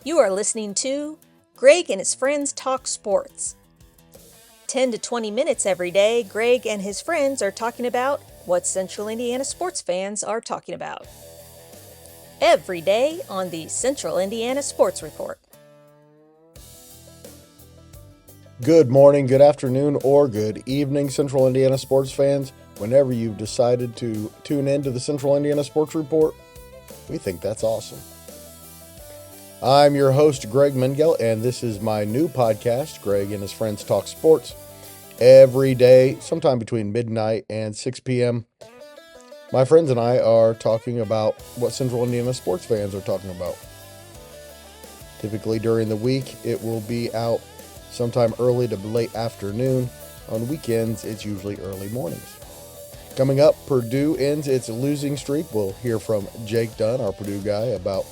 You are listening to Greg and his friends talk sports. 10 to 20 minutes every day, Greg and his friends are talking about what Central Indiana sports fans are talking about. Every day on the Central Indiana Sports Report. Good morning, good afternoon, or good evening, Central Indiana sports fans. Whenever you've decided to tune in to the Central Indiana Sports Report, we think that's awesome. I'm your host, Greg Mengel, and this is my new podcast, Greg and his friends talk sports. Every day, sometime between midnight and 6 p.m., my friends and I are talking about what Central Indiana sports fans are talking about. Typically during the week, it will be out sometime early to late afternoon. On weekends, it's usually early mornings. Coming up, Purdue ends its losing streak. We'll hear from Jake Dunn, our Purdue guy, about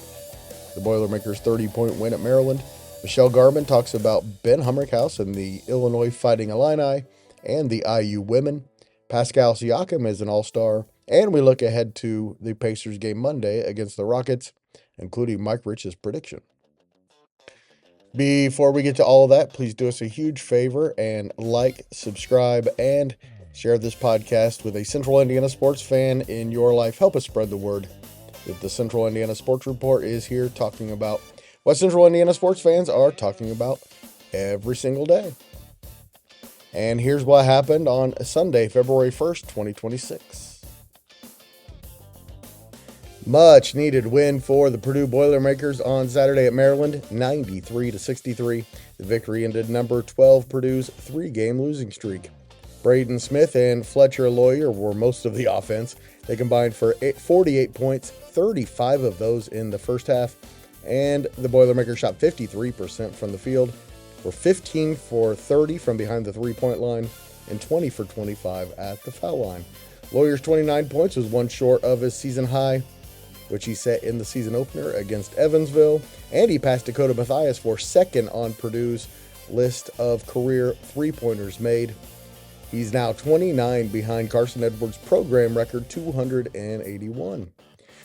the Boilermakers' 30-point win at Maryland. Michelle Garmon talks about Ben Humrichous and the Illinois Fighting Illini and the IU women. Pascal Siakim is an all-star. And we look ahead to the Pacers game Monday against the Rockets, including Mike Rich's prediction. Before we get to all of that, please do us a huge favor and like, subscribe, and share this podcast with a Central Indiana sports fan in your life. Help us spread the word that the Central Indiana Sports Report is here talking about what Central Indiana sports fans are talking about every single day. And here's what happened on Sunday, February 1st, 2026. Much needed win for the Purdue Boilermakers on Saturday at Maryland, 93-63. The victory ended number 12 Purdue's three-game losing streak. Braden Smith and Fletcher Lawyer were most of the offense. They combined for 48 points, 35 of those in the first half, and the Boilermakers shot 53% from the field, were 15 for 30 from behind the three-point line, and 20 for 25 at the foul line. Lawyer's 29 points was one short of his season high, which he set in the season opener against Evansville, and he passed Dakota Mathias for second on Purdue's list of career three-pointers made. He's now 29 behind Carson Edwards' program record 281.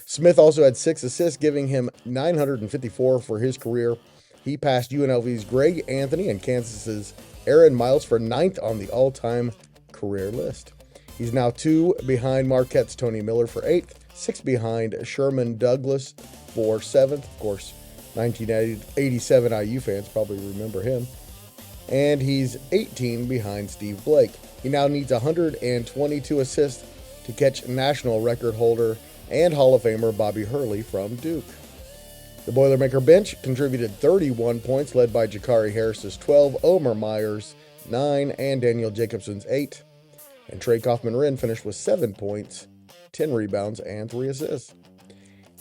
Smith also had 6 assists, giving him 954 for his career. He passed UNLV's Greg Anthony and Kansas's Aaron Miles for 9th on the all-time career list. He's now 2 behind Marquette's Tony Miller for 8th, 6 behind Sherman Douglas for 7th. Of course, 1987 IU fans probably remember him. And he's 18 behind Steve Blake. He now needs 122 assists to catch national record holder and Hall of Famer Bobby Hurley from Duke. The Boilermaker bench contributed 31 points, led by Jakari Harris's 12, Omer Myers' 9, and Daniel Jacobson's 8. And Trey Kaufman-Wren finished with 7 points, 10 rebounds, and 3 assists.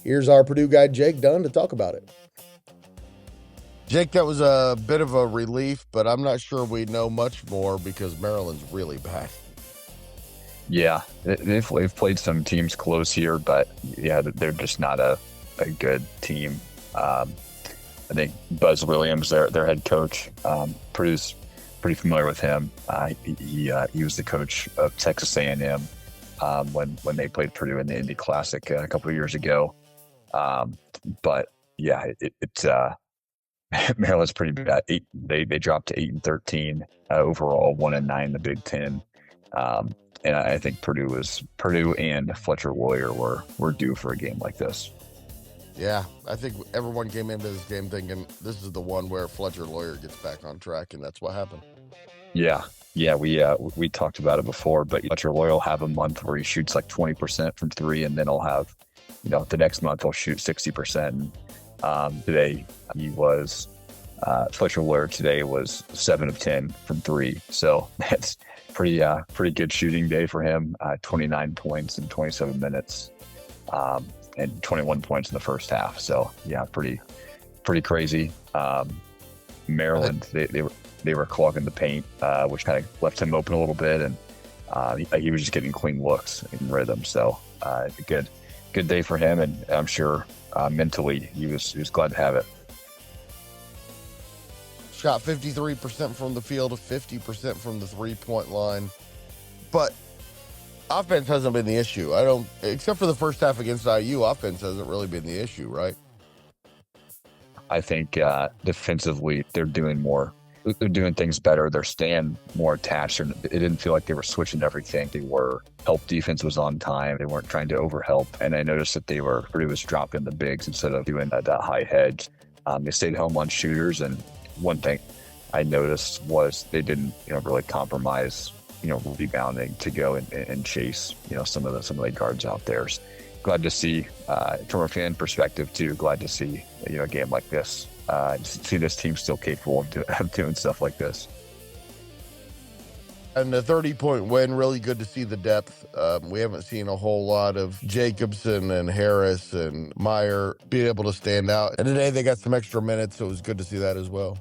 Here's our Purdue guy, Jake Dunn, to talk about it. Jake, that was a bit of a relief, but I'm not sure we know much more because Maryland's really bad. Yeah, they've played some teams close here, but yeah, they're just not a good team. I think Buzz Williams, their head coach, Purdue's pretty familiar with him. He was the coach of Texas A&M when they played Purdue in the Indy Classic a couple of years ago. But yeah, Maryland's pretty bad. They dropped to 8-13 overall, 1-9 in the Big Ten. And I think Purdue and Fletcher Lawyer were due for a game like this. Yeah, I think everyone came into this game thinking this is the one where Fletcher Lawyer gets back on track, and that's what happened. Yeah, we talked about it before, but Fletcher Lawyer will have a month where he shoots like 20% from three, and then he'll have, the next month he'll shoot 60%. Today he was Fletcher Lawyer today was 7 of 10 from three, so that's pretty good shooting day for him. 29 points in 27 minutes. And 21 points in the first half. So yeah, pretty crazy. Maryland, they were clogging the paint, which kind of left him open a little bit, and he was just getting clean looks in rhythm. So a good day for him, and I'm sure mentally he was glad to have it. Shot 53% from the field, 50% from the three-point line, but offense hasn't been the issue. Except for the first half against IU, offense hasn't really been the issue, right? I think defensively they're doing more. They're doing things better. They're staying more attached. It didn't feel like they were switching everything. They were. Help defense was on time. They weren't trying to overhelp. And I noticed that Purdue was dropping the bigs instead of doing that high hedge. They stayed home on shooters. And one thing I noticed was they didn't, really compromise, rebounding to go and chase, some of the guards out there. So glad to see, from a fan perspective too. Glad to see, a game like this. See this team still capable of doing stuff like this. And the 30-point win, really good to see the depth. We haven't seen a whole lot of Jacobson and Harris and Meyer being able to stand out. And today they got some extra minutes, so it was good to see that as well.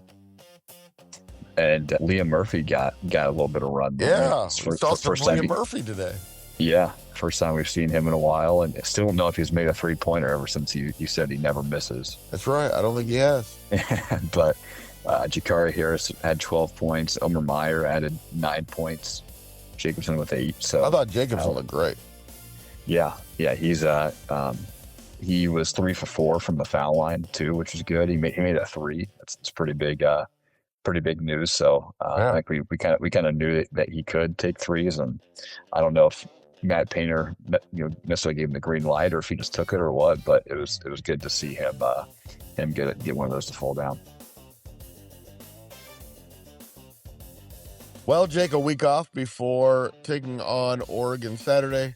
And Liam Murphy got a little bit of run. Yeah, we saw some Liam Murphy today. Yeah, first time we've seen him in a while, and still don't know if he's made a three-pointer ever since you said he never misses. That's right. I don't think he has. But Jakari Harris had 12 points. Omer Meyer added 9 points. Jacobson with 8. So I thought Jacobson looked great. Yeah, he's he was 3 for 4 from the foul line too, which was good. He made a 3. That's pretty big. Pretty big news. So I think we kind of knew that he could take threes, and I don't know if Matt Painter necessarily gave him the green light or if he just took it or what, but it was good to see him get one of those to fall down. Well, Jake, a week off before taking on Oregon Saturday.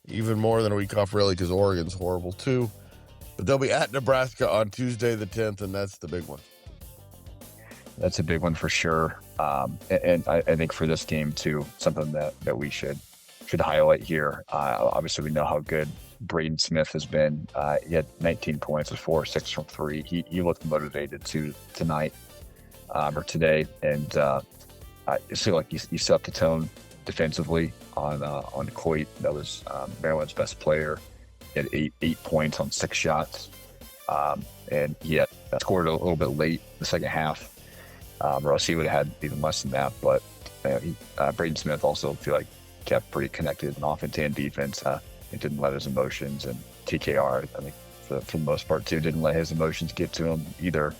Even more than a week off, really, because Oregon's horrible too. But they'll be at Nebraska on Tuesday the 10th, and that's the big one. That's a big one for sure. And I think for this game too, something that we should highlight here. Obviously, we know how good Braden Smith has been. He had 19 points with 4-6 from 3. He looked motivated tonight or today, and I feel like he set the tone defensively on Coit. That was Maryland's best player. He had eight points on 6 shots, and he had scored a little bit late in the second half. Or else he would have had even less than that. But Braden Smith also feel like kept pretty connected in offense and defense. He didn't let his emotions, and TKR, I think for the most part too, didn't let his emotions get to him either,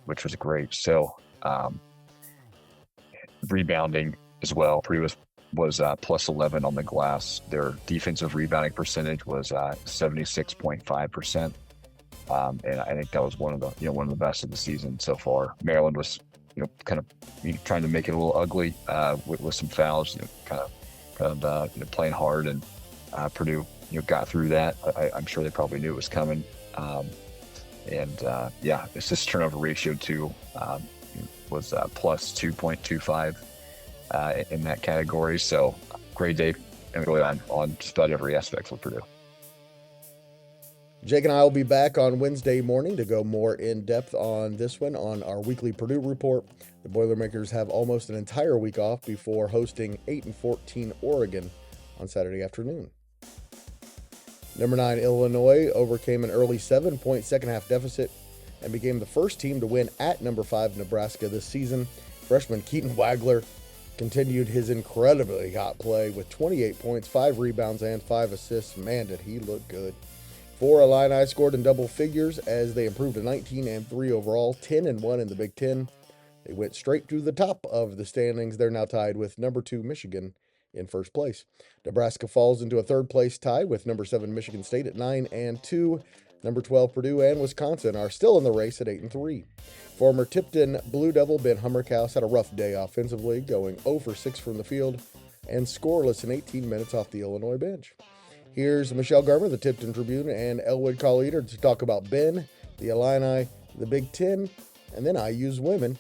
which was great. So rebounding as well. Purdue was plus 11 on the glass. Their defensive rebounding percentage was 76.5%. And I think that was one of the best of the season so far. Maryland was, kind of trying to make it a little ugly with some fouls, kind of playing hard, and Purdue, got through that. I'm sure they probably knew it was coming. Assist turnover ratio too was plus 2.25 in that category. So great day, and really on just about every aspect of Purdue. Jake and I will be back on Wednesday morning to go more in depth on this one on our weekly Purdue report. The Boilermakers have almost an entire week off before hosting 8-14 Oregon on Saturday afternoon. Number 9 Illinois overcame an early 7-point second-half deficit and became the first team to win at number 5 Nebraska this season. Freshman Keaton Wagler continued his incredibly hot play with 28 points, 5 rebounds, and 5 assists. Man, did he look good. 4 Illini scored in double figures as they improved to 19-3 overall, 10-1 in the Big Ten. They went straight to the top of the standings. They're now tied with number 2 Michigan in first place. Nebraska falls into a third-place tie with number 7 Michigan State at 9-2. Number 12 Purdue and Wisconsin are still in the race at 8-3. Former Tipton Blue Devil Ben Humrichous had a rough day offensively, going 0 for 6 from the field and scoreless in 18 minutes off the Illinois bench. Here's Michelle Garmon, the Tipton Tribune, and Elwood Call Leader to talk about Ben, the Illini, the Big Ten, and then IU's women,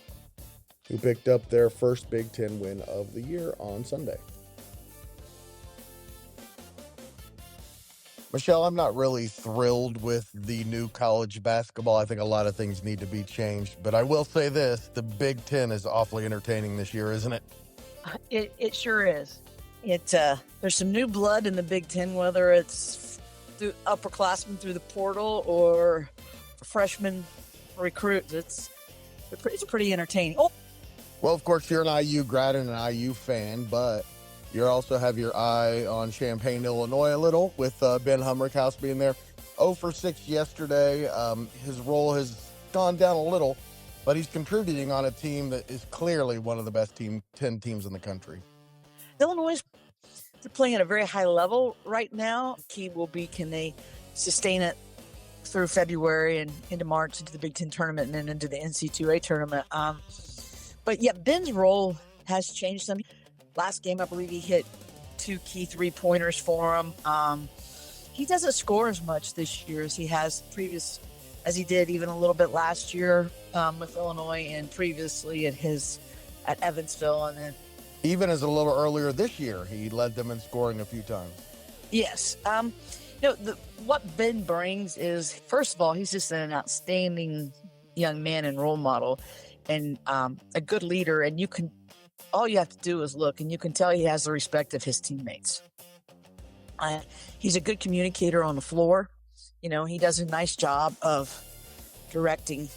who picked up their first Big Ten win of the year on Sunday. Michelle, I'm not really thrilled with the new college basketball. I think a lot of things need to be changed, but I will say this, the Big Ten is awfully entertaining this year, isn't it? It sure is. There's some new blood in the Big Ten, whether it's through upperclassmen through the portal or freshman recruits. It's pretty entertaining. Oh, well, of course, you're an IU grad and an IU fan, but you also have your eye on Champaign, Illinois a little with Ben Humrichous being there. 0 for 6 yesterday. His role has gone down a little, but he's contributing on a team that is clearly one of the best 10 teams in the country. Illinois, they're playing at a very high level right now. Key will be, can they sustain it through February and into March, into the Big Ten tournament, and then into the NC2A tournament. But yeah, Ben's role has changed some. Last game, I believe he hit 2 key 3-pointers for him. He doesn't score as much this year as he has as he did even a little bit last year with Illinois, and previously at Evansville, and then even as a little earlier this year, he led them in scoring a few times. Yes. What Ben brings is, first of all, he's just an outstanding young man and role model, and a good leader. And all you have to do is look, and you can tell he has the respect of his teammates. He's a good communicator on the floor. He does a nice job of directing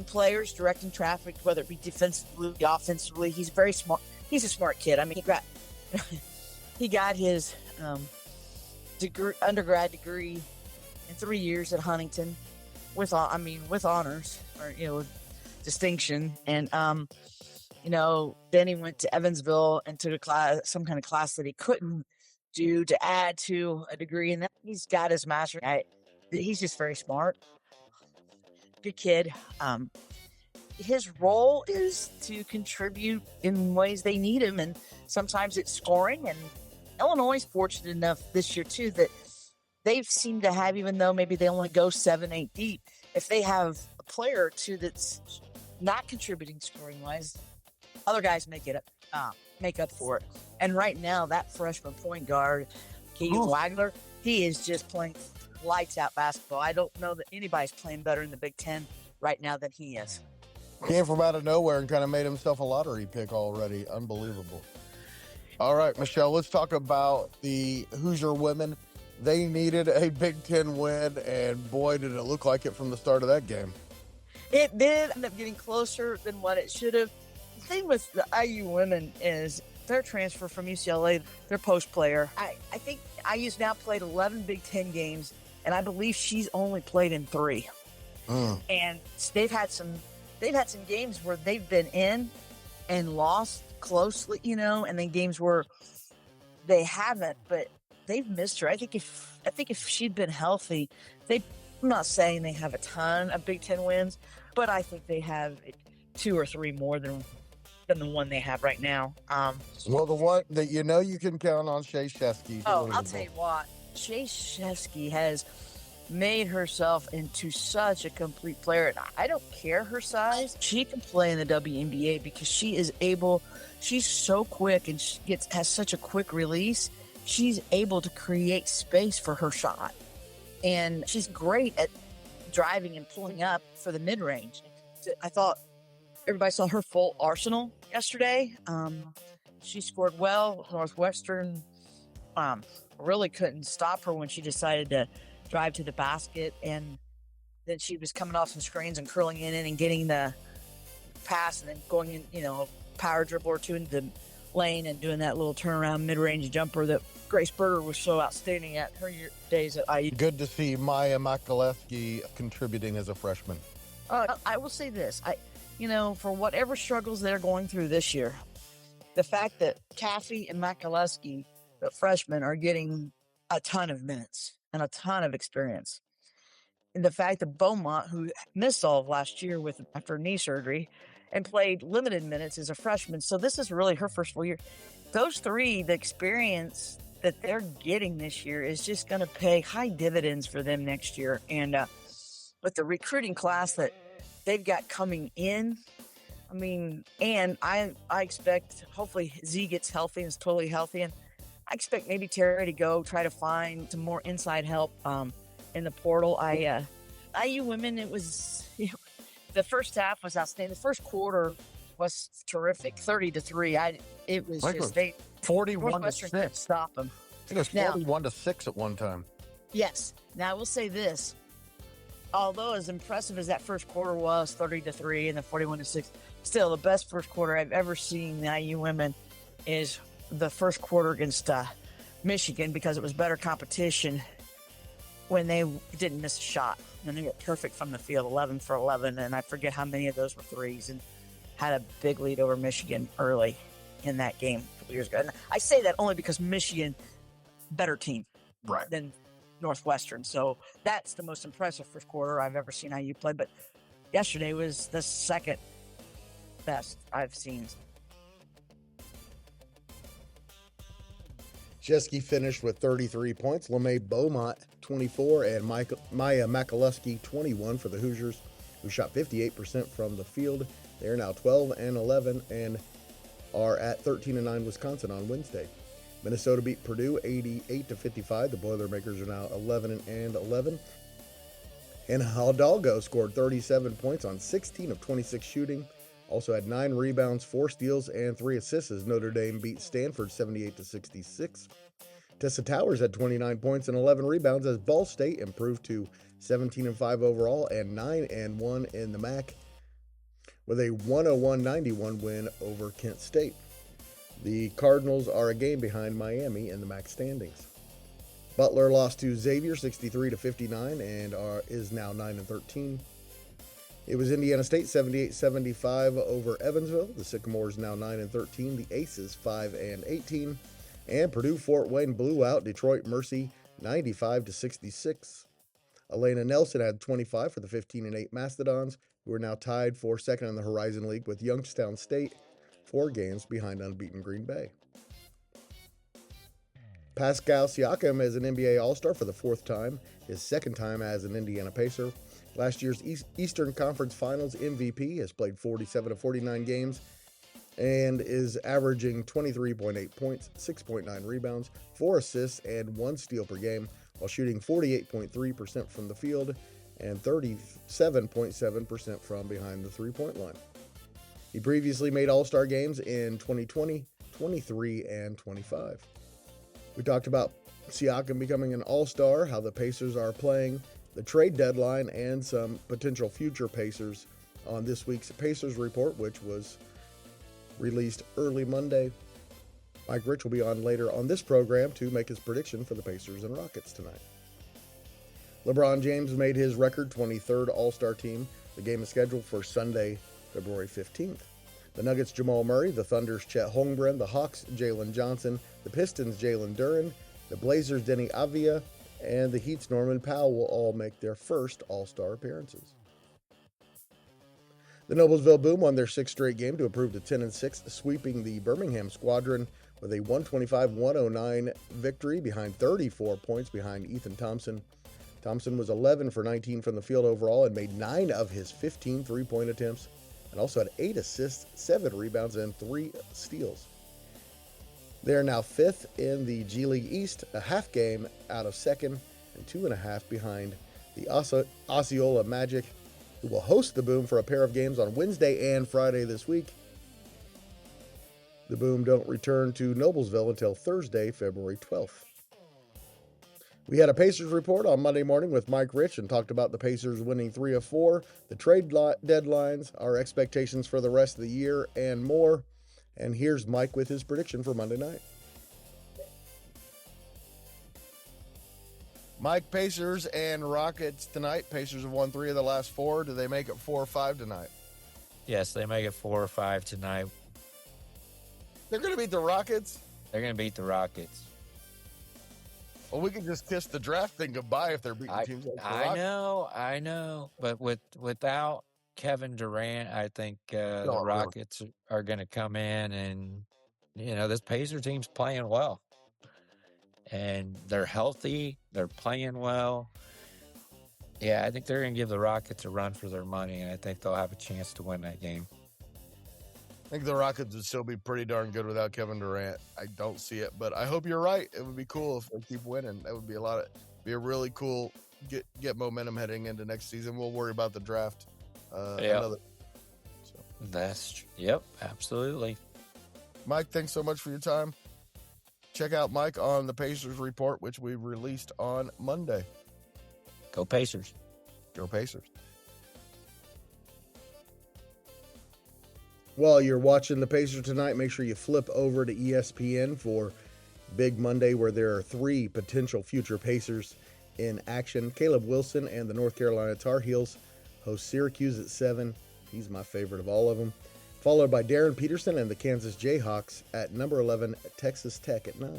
players, directing traffic, whether it be defensively, offensively. He's very smart. He's a smart kid. I mean, he got his undergrad degree in 3 years at Huntington with honors, or distinction. And then he went to Evansville and took some kind of class that he couldn't do to add to a degree, and then he's got his master's. He's just very smart, good kid. His role is to contribute in ways they need him, and sometimes it's scoring. And Illinois is fortunate enough this year too that they've seemed to have, even though maybe they only go 7-8 deep, if they have a player or two that's not contributing scoring wise, other guys make up for it. And right now, that freshman point guard, Keith Wagler, he is just playing lights out basketball. I don't know that anybody's playing better in the Big Ten right now than he is. Came from out of nowhere and kind of made himself a lottery pick already. Unbelievable. All right, Michelle, let's talk about the Hoosier women. They needed a Big Ten win, and boy, did it look like it from the start of that game. It did end up getting closer than what it should have. The thing with the IU women is their transfer from UCLA, their post player. I think IU's now played 11 Big Ten games, and I believe she's only played in 3. And they've had some games where they've been in and lost closely, and then games where they haven't, but they've missed her. I think if she'd been healthy, I'm not saying they have a ton of Big Ten wins, but I think they have 2 or 3 more than the one they have right now. Well, the one that you can count on, Shea Shesky. Oh, I'll tell you what, Shea Shesky has made herself into such a complete player. And I don't care her size. She can play in the WNBA because she's so quick and has such a quick release. She's able to create space for her shot. And she's great at driving and pulling up for the mid-range. I thought everybody saw her full arsenal yesterday. She scored well. Northwestern really couldn't stop her when she decided to drive to the basket, and then she was coming off some screens and curling in and getting the pass and then going in, power dribble or two into the lane and doing that little turnaround mid-range jumper that Grace Berger was so outstanding at her days at IU. Good to see Maya Makaleski contributing as a freshman. I will say this, for whatever struggles they're going through this year, the fact that Caffey and Makaleski, the freshmen, are getting a ton of minutes and a ton of experience. And the fact that Beaumont, who missed all of last year after knee surgery and played limited minutes as a freshman, so this is really her first full year. Those 3, the experience that they're getting this year is just going to pay high dividends for them next year. And with the recruiting class that they've got coming in, and I expect hopefully Z gets healthy and is totally healthy, and I expect maybe Terry to go try to find some more inside help in the portal. IU women, it was the first half was outstanding. The first quarter was terrific, 30-3. It was just 41-6. Stop them. I think it was 41-6 at one time. Yes. Now I will say this: although as impressive as that first quarter was, 30-3 and the 41-6, still the best first quarter I've ever seen the IU women is the first quarter against Michigan, because it was better competition when they didn't miss a shot. and they were perfect from the field, 11 for 11, and I forget how many of those were threes, and had a big lead over Michigan early in that game a couple years ago. And I say that only because Michigan, better team than Northwestern. So that's the most impressive first quarter I've ever seen IU play. But yesterday was the second best I've seen. Jeske finished with 33 points. LeMay Beaumont, 24, and Maya Makaluski, 21 for the Hoosiers, who shot 58% from the field. They are now 12-11 and are at 13-9 Wisconsin on Wednesday. Minnesota beat Purdue 88-55. The Boilermakers are now 11-11. And Hidalgo scored 37 points on 16 of 26 shooting. Also had 9 rebounds, 4 steals, and 3 assists as Notre Dame beat Stanford 78-66. Tessa Towers had 29 points and 11 rebounds as Ball State improved to 17-5 overall and 9-1 in the MAC with a 101-91 win over Kent State. The Cardinals are a game behind Miami in the MAC standings. Butler lost to Xavier 63-59 and is now 9-13. It was Indiana State 78-75 over Evansville. The Sycamores now 9-13. The Aces 5-18. And Purdue Fort Wayne blew out Detroit Mercy 95-66. Elena Nelson had 25 for the 15-8 Mastodons, who are now tied for second in the Horizon League with Youngstown State, 4 games behind unbeaten Green Bay. Pascal Siakim is an NBA All-Star for the 4th time, his 2nd time as an Indiana Pacer. Last year's Eastern Conference Finals MVP has played 47 of 49 games and is averaging 23.8 points, 6.9 rebounds, 4 assists, and 1 steal per game, while shooting 48.3% from the field and 37.7% from behind the three-point line. He previously made All-Star games in 2020, 23, and 25. We talked about Siakam becoming an All-Star, how the Pacers are playing, the trade deadline, and some potential future Pacers on this week's Pacers Report, which was released early Monday. Mike Rich will be on later on this program to make his prediction for the Pacers and Rockets tonight. LeBron James made his record 23rd All-Star team. The game is scheduled for Sunday, February 15th. The Nuggets' Jamal Murray, the Thunder's Chet Holmgren, the Hawks' Jalen Johnson, the Pistons' Jalen Duren, the Blazers' Denny Avdia, and the Heat's Norman Powell will all make their first All-Star appearances. The Noblesville Boom won their 6th straight game to improve to 10-6, sweeping the Birmingham Squadron with a 125-109 victory behind 34 points behind Ethan Thompson. Thompson was 11 for 19 from the field overall and made 9 of his 15 three-point attempts, and also had 8 assists, 7 rebounds, and 3 steals. They are now 5th in the G League East, a half game out of 2nd, and 2.5 behind the Osceola Magic, who will host the Boom for a pair of games on Wednesday and Friday this week. The Boom don't return to Noblesville until Thursday, February 12th. We had a Pacers report on Monday morning with Mike Rich and talked about the Pacers winning 3 of 4, the trade deadlines, our expectations for the rest of the year, and more. And here's Mike with his prediction for Monday night. Mike, Pacers and Rockets tonight. Pacers have won 3 of the last 4. Do they make it 4 or 5 tonight? Yes, they make it 4 or 5 tonight. They're going to beat the Rockets? They're going to beat the Rockets. Well, we can just kiss the draft thing goodbye if they're beating teams like the Rockets. I know. But without Kevin Durant, I think the Rockets are going to come in and, this Pacer team's playing well. And they're healthy. They're playing well. Yeah, I think they're going to give the Rockets a run for their money, and I think they'll have a chance to win that game. I think the Rockets would still be pretty darn good without Kevin Durant. I don't see it, but I hope you're right. It would be cool if they keep winning. That would be be a really cool get momentum heading into next season. We'll worry about the draft. Yep, absolutely. Mike, thanks so much for your time. Check out Mike on the Pacers Report, which we released on Monday. Go Pacers. Go Pacers. While you're watching the Pacers tonight, make sure you flip over to ESPN for Big Monday, where there are 3 potential future Pacers In action, Caleb Wilson and the North Carolina Tar Heels host Syracuse at 7. He's my favorite of all of them. Followed by Darren Peterson and the Kansas Jayhawks at number 11, Texas Tech at 9.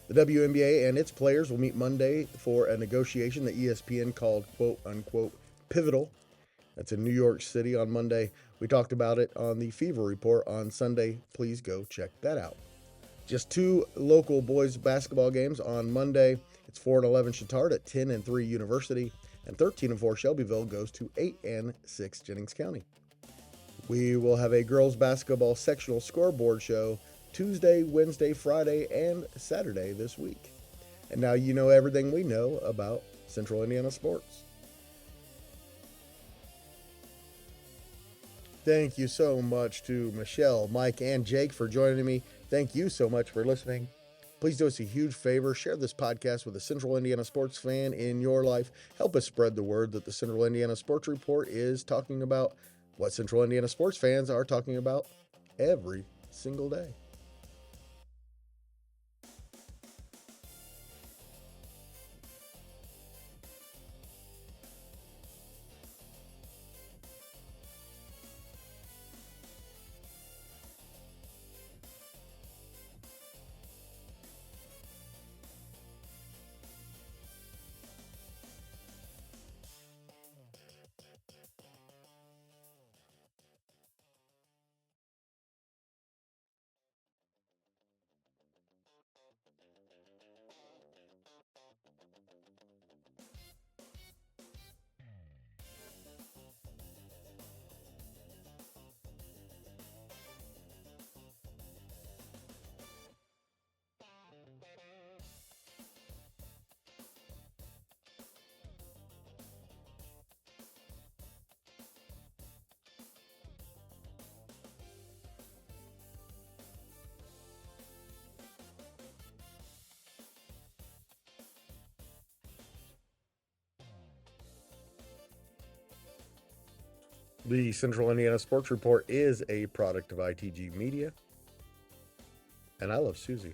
The WNBA and its players will meet Monday for a negotiation that ESPN called quote-unquote pivotal. That's in New York City on Monday. We talked about it on the Fever Report on Sunday. Please go check that out. Just 2 local boys basketball games on Monday. It's 4-11 Chittard at 10-3 University, and 13-4 Shelbyville goes to 8-6 Jennings County. We will have a girls basketball sectional scoreboard show Tuesday, Wednesday, Friday, and Saturday this week. And now you know everything we know about Central Indiana sports. Thank you so much to Michelle, Mike, and Jake for joining me. Thank you so much for listening. Please do us a huge favor. Share this podcast with a Central Indiana sports fan in your life. Help us spread the word that the Central Indiana Sports Report is talking about what Central Indiana sports fans are talking about every single day. The Central Indiana Sports Report is a product of ITG Media, and I love Susie.